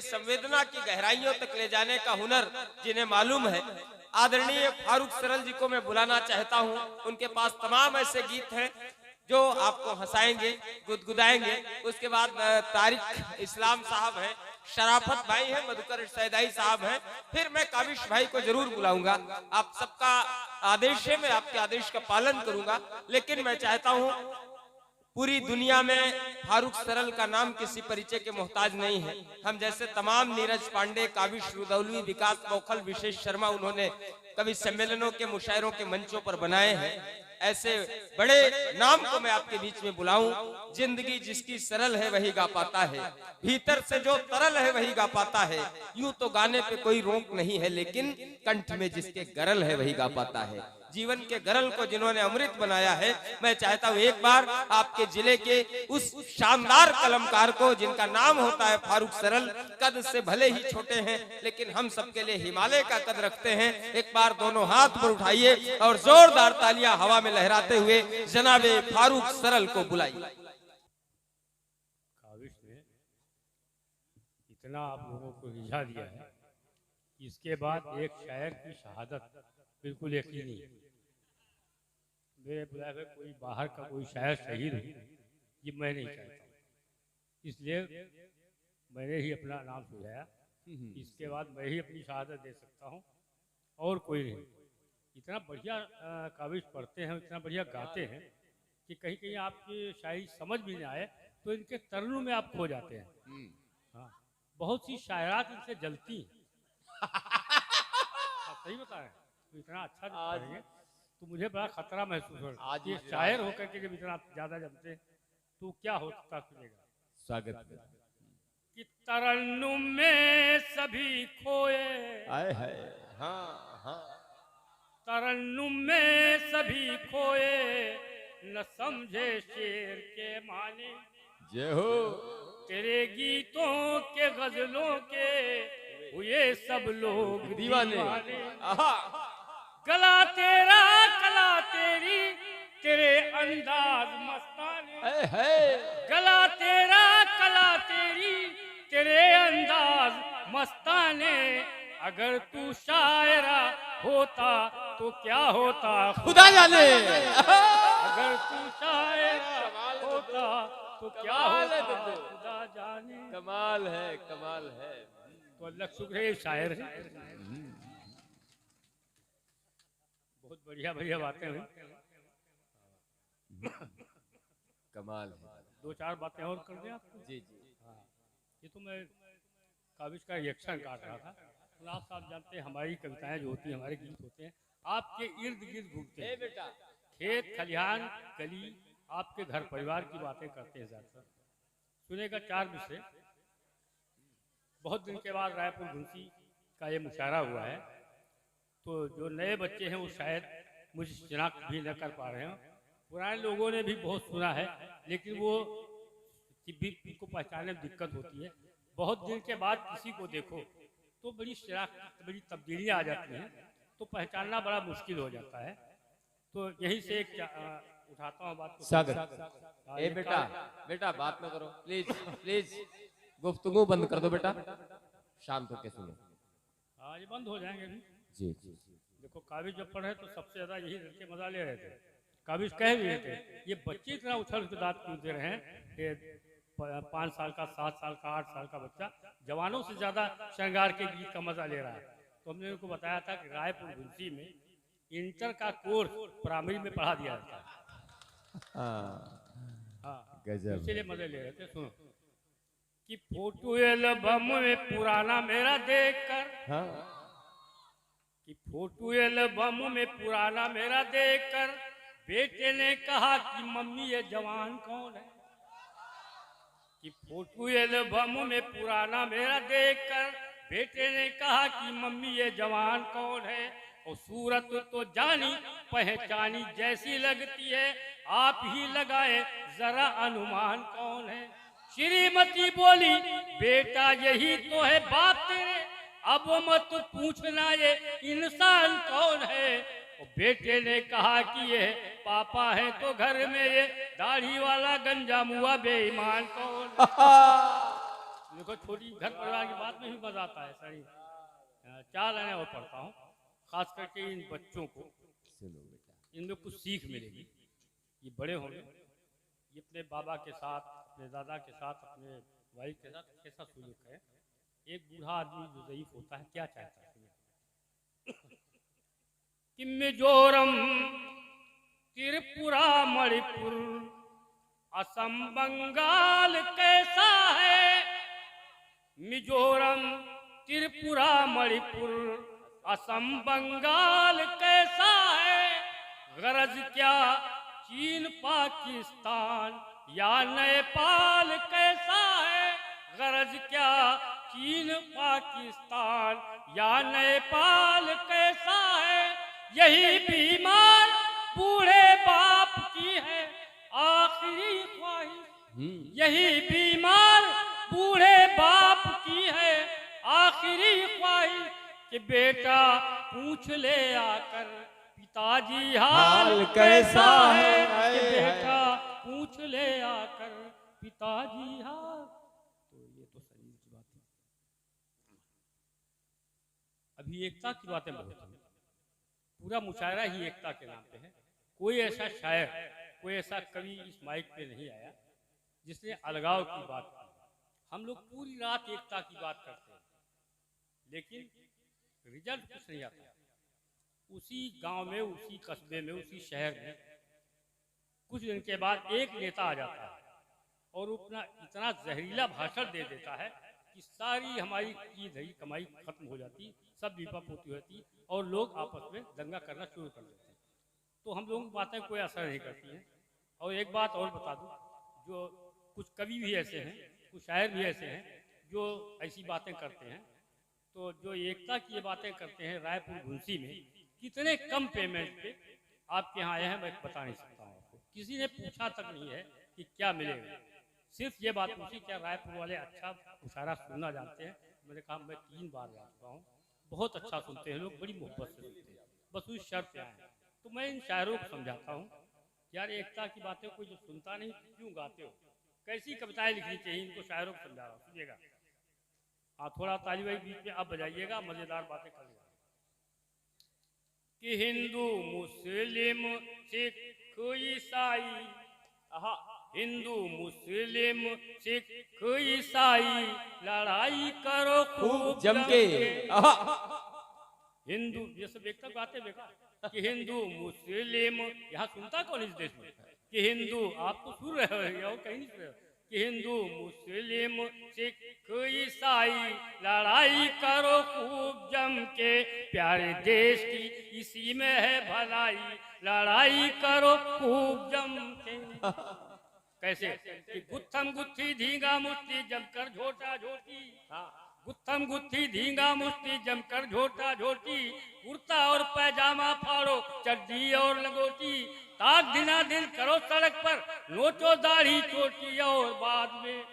संवेदना की गहराइयों तक ले जाने का हुनर जिन्हें मालूम है, आदरणीय फारूक सरल जी को मैं बुलाना चाहता हूं। उनके पास तमाम ऐसे गीत हैं जो आपको हंसाएंगे, गुदगुदाएंगे। उसके बाद तारिक इस्लाम साहब हैं, शराफत भाई हैं, मधुकर सैदाई साहब हैं, फिर मैं काविश भाई को जरूर बुलाऊंगा। आप सबका आदेश है, मैं आपके आदेश का पालन करूंगा। लेकिन मैं चाहता हूं, पूरी दुनिया में फारूक सरल का नाम किसी परिचय के मोहताज नहीं है। हम जैसे तमाम नीरज पांडे, काविश रुदौली, विकास बौखल, विशेष शर्मा उन्होंने कवि सम्मेलनों के, मुशायरों के मंचों पर बनाए हैं। ऐसे बड़े नाम को मैं आपके बीच में बुलाऊं। जिंदगी जिसकी सरल है वही गा पाता है, भीतर से जो तरल है वही गा पाता है। यूं तो गाने पे कोई रोक नहीं है, लेकिन कंठ में जिसके गरल है वही गा पाता है। जीवन के गरल को जिन्होंने अमृत बनाया है, मैं चाहता हूं एक बार आपके जिले के उस शानदार कलमकार को, जिनका नाम होता है फारूक सरल, कद से भले ही छोटे हैं लेकिन हम सबके लिए हिमालय का कद रखते हैं, एक बार दोनों हाथ पर उठाइए और जोरदार तालियां हवा में लहराते हुए जनाबे फारूक सरल को बुलाइए। काविश ने इतना आप लोगों को रिझा दिया है, इसके बाद एक शायर की शहादत बिल्कुल यकीनी है। मेरे बुलाए हुए कोई बाहर का कोई शायर शहीद हो, ये मैं नहीं चाहता, इसलिए मैंने ही अपना नाम सुझाया। इसके बाद मैं ही अपनी शहादत दे सकता हूँ और कोई नहीं। इतना बढ़िया काविश पढ़ते हैं, इतना बढ़िया गाते हैं कि कहीं कहीं आपकी शायरी समझ भी नहीं आए तो इनके तरनों में आप खो जाते हैं। हाँ, बहुत सी शायरात इनसे जलती हैं। सही बता रहे हैं, तो इतना अच्छा पढ़ेंगे तो मुझे बड़ा खतरा महसूस हो रहा है। ये शायर होकर के जब इतना ज्यादा जमते हैं तो क्या होता सुनेगा। स्वागत कि तरन्नुम में सभी खोए, आए है, हाँ हाँ, तरन्नुम में सभी खोए, न समझे शेर के माने। जय हो। तेरे गीतों के गजलों के हुए सब लोग दीवाने। गला तेरा कला तेरी, तेरे अंदाज मस्ताने। गला तेरा कला तेरी, तेरे अंदाज मस्ताने। अगर तू शायरा होता तो क्या होता खुदा जाने। अगर तू शायरा होता तो क्या होता खुदा जाने। कमाल है, कमाल है। तो अल्लाह शुक्र है शायर है। बहुत बढ़िया बढ़िया बातें हुई। कमाल है। दो चार बातें और कर दें आपको। जी जी। हाँ, ये तो मैं काविश का रिएक्शन काट रहा था। आप साहब जानते हैं हमारी कविताएं जो होती हैं, हमारे गीत होते हैं, आपके इर्द गिर्द घूमते हैं। बेटा, खेत खलिहान गली, आपके घर परिवार की बातें करते हैं ज्यादातर। सुनेगा चार विषय। बहुत दिन के बाद रायपुर घुंसी का ये मुशायरा हुआ है, तो जो नए बच्चे हैं वो शायद मुझे शिनाख्त भी न कर पा रहे हैं। पुराने लोगों ने भी बहुत सुना है, लेकिन वो भी उनको पहचानने में दिक्कत होती है। बहुत दिन के बाद किसी को देखो तो बड़ी शिनाख्त, बड़ी तब्दीलियाँ आ जाती हैं, तो पहचानना बड़ा मुश्किल हो जाता है। तो यहीं से एक उठाता हूँ बात को। स्वागत। ए बेटा, बेटा बात न करो प्लीज, प्लीज गुफ्तगू बंद कर दो बेटा, शांत होके सुनो। हाँ, ये बंद हो जाएंगे अभी। जी जी। देखो काविश जब पढ़े तो सबसे ज्यादा यही लड़के मजा ले रहे थे। काविश कह भी रहे थे ये बच्चे इतना उछल कूद कूदते रहे हैं, 5 साल का, 7 साल का, 8 साल का बच्चा जवानों से ज्यादा श्रृंगार के गीत का मजा ले रहा है। तो हमने उनको बताया था कि रायपुर घुंसी में इंटर का कोर्स प्राइमरी में पढ़ा दिया जाता है। हाँ, इसीलिए मजे ले रहे थे। सुनो कि फोटो एल्बम में पुराना मेरा देखकर, कि फोटो एल्बम में पुराना मेरा देखकर बेटे ने कहा कि मम्मी ये जवान कौन है। कि फोटो एल्बम में पुराना मेरा देखकर बेटे ने कहा कि मम्मी ये जवान कौन है। और सूरत तो जानी पहचानी जैसी लगती है, आप ही लगाए जरा अनुमान कौन है। श्रीमती बोली बेटा यही तो है बात तेरे, अब मत पूछना ये इंसान कौन है। और बेटे ने कहा कि ये पापा है तो घर में ये दाढ़ी वाला गंजा मुआ बेईमान कौन है। देखो छोटी घर परिवार की बात में भी मजा आता है सही। 4 लाइनें और पढ़ता हूँ, खास करके इन बच्चों को, इनमें कुछ सीख मिलेगी। ये बड़े होंगे, ये अपने बाबा के साथ, अपने दादा के साथ, अपने भाई के साथ कैसा सुलूक है। एक बूढ़ा आदमी जो ज़ईफ होता है क्या चाहता है कि मिजोरम, त्रिपुरा, मणिपुर, असम, बंगाल कैसा है। मिजोरम, त्रिपुरा, मणिपुर, असम, बंगाल कैसा है। गरज क्या चीन, पाकिस्तान या नेपाल कैसा है। गरज क्या चीन, पाकिस्तान या नेपाल कैसा है। यही बीमार बूढ़े बाप की है आखिरी ख्वाहिश। यही बीमार बूढ़े बाप की है आखिरी ख्वाहिश कि बेटा पूछ ले आकर पिताजी हाल कैसा है। कि बेटा पूछ ले आकर पिताजी हाल। तो ये तो शरीर की बात है। अभी एकता की बातें बहुत हैं। पूरा मुशायरा ही एकता के नाम पे है। कोई ऐसा शायर, कोई ऐसा कवि इस माइक पे नहीं आया जिसने अलगाव की बात की। हम लोग पूरी रात एकता की बात करते हैं, लेकिन रिजल्ट कुछ नहीं आता। उसी गांव में, उसी कस्बे में, उसी शहर में कुछ दिन के बाद एक नेता आ जाता है और अपना इतना जहरीला भाषण दे देता है कि सारी हमारी की धरी कमाई खत्म हो जाती, सब लीपापोती होती और लोग आपस में दंगा करना शुरू कर देते हैं। तो हम लोगों की बातें कोई असर नहीं करती हैं। और एक बात और बता दूं, जो कुछ कवि भी ऐसे हैं, कुछ शायर भी ऐसे हैं जो ऐसी बातें करते हैं। तो जो एकता की ये बातें करते हैं, रायपुर घुंसी में कितने कम पेमेंट पे आपके यहाँ आए हैं, मैं बता नहीं सकता हूँ आपको। किसी ने पूछा तक नहीं है कि क्या मिलेगा। सिर्फ ये बात पूछी क्या रायपुर वाले अच्छा मुशायरा सुनना जानते हैं। मैंने कहा मैं 3 बार जा चुका हूँ, बहुत अच्छा सुनते हैं लोग, बड़ी मोहब्बत से सुनते हैं, बस उस शर्त पे आए हैं। तो मैं इन शायरों को समझाता हूँ, यार एकता की बातें कोई जो सुनता नहीं क्यों गाते हो, कैसी कविताएं लिखनी चाहिए, इनको शायरों को समझा रहा हूँ, सुनिएगा। हाँ थोड़ा ताली भाई बीच में आप बजाइएगा, मजेदार बातें करिएगा। कि हिंदू, मुस्लिम, सिख, ईसाई, हिंदू, मुस्लिम, सिख, ईसाई लड़ाई करो खूब जम के। हिंदू, ये सब एकता बातें बेकार। कि हिंदू, मुस्लिम, यहाँ सुनता कौन इस देश में। कि हिंदू, आप तो सुन रहे हो और कहीं नहीं सुन रहे हो। कि हिंदू, मुस्लिम, सिख, ईसाई लड़ाई करो खूब जम के, प्यारे देश की इसी में है भलाई, लड़ाई करो खूब जम के। कैसे कि गुत्थम गुत्थी धींगा मुष्टि जमकर झोटा झोटी, गुत्थम गुत्थी धींगा मुष्टि जमकर झोटा झोटी, कुर्ता और पैजामा फाड़ो चड्डी और लंगोटी, ताक दिना दिन करो सड़क पर नोचो दाढ़ी चोटी, और बाद में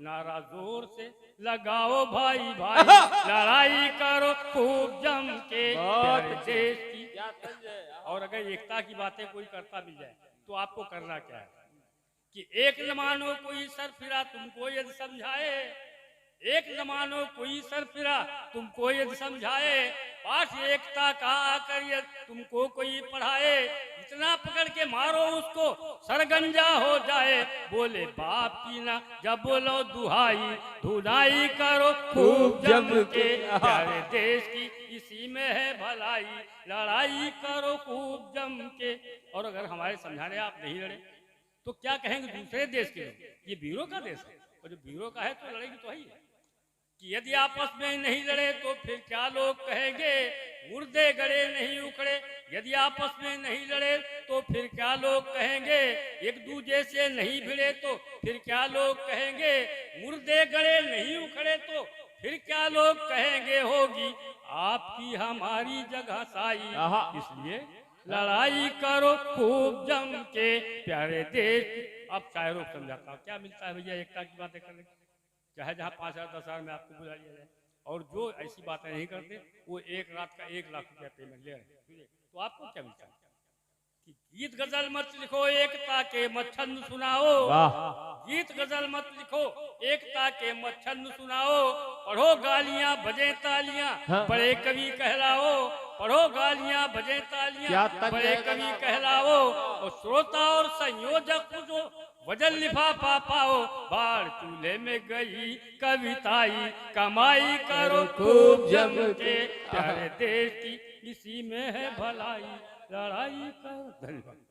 नारा जोर से लगाओ भाई भाई, लड़ाई करो खूब जम के प्यारे देश की। और अगर एकता की बातें कोई करता भी जाए तो आपको करना क्या है कि एक न मानो कोई सर फिरा तुमको यदि समझाए, एक न मानो कोई सर फिरा तुमको यदि समझाए, पाठ एकता का आकर यदि तुमको कोई पढ़ाए, इतना पकड़ के मारो उसको सरगंजा हो जाए, बोले बाप की ना जब बोलो दुहाई, धुनाई करो खूब जम के प्यारे देश की इसी में है भलाई, लड़ाई करो खूब जम के। और अगर हमारे समझाने आप नहीं लड़े तो क्या कहेंगे दूसरे देश के लोग, ये वीरों का देश है, और जो वीरों का है तो लड़ेगी तो ही है। कि यदि आपस में नहीं लड़े तो फिर क्या लोग कहेंगे, मुर्दे गड़े नहीं उखड़े, यदि आपस में नहीं लड़े तो फिर क्या लोग कहेंगे, एक दूसरे से नहीं भिड़े तो फिर क्या लोग कहेंगे, मुर्दे गड़े नहीं उखड़े तो फिर क्या लोग कहेंगे, होगी आपकी हमारी जगह साई, इसलिए लड़ाई करो खूब जम के प्यारे देश। अब शायरों को समझाता हूँ क्या मिलता है भैया एकता की बातें करने, चाहे जहाँ 5,000 10,000 में आपको बुला लिया जाए, और जो ऐसी बातें नहीं करते वो एक रात का 1 लाख रुपया पेमेंट ले रहे हैं, तो आपको क्या मिलता है। कि गीत गजल मत लिखो एकता के मच्छंद सुनाओ। वाह गीत गजल मत लिखो एकता के मच्छंद सुनाओ। पढ़ो गालियां बजे तालियां हाँ। बड़े कवि कहलाओ। पढ़ो गालियां बजे तालियां क्या तक बड़े जाएगा कवि ना। कहलाओ। और श्रोता और संयोजक जो वजन लिफाफा पाओ। बाढ़ चूल्हे में गई कविताई कमाई करो खूब जम के। प्यारे देश की इसी में है भलाई लड़ाई करो। धन्यवाद।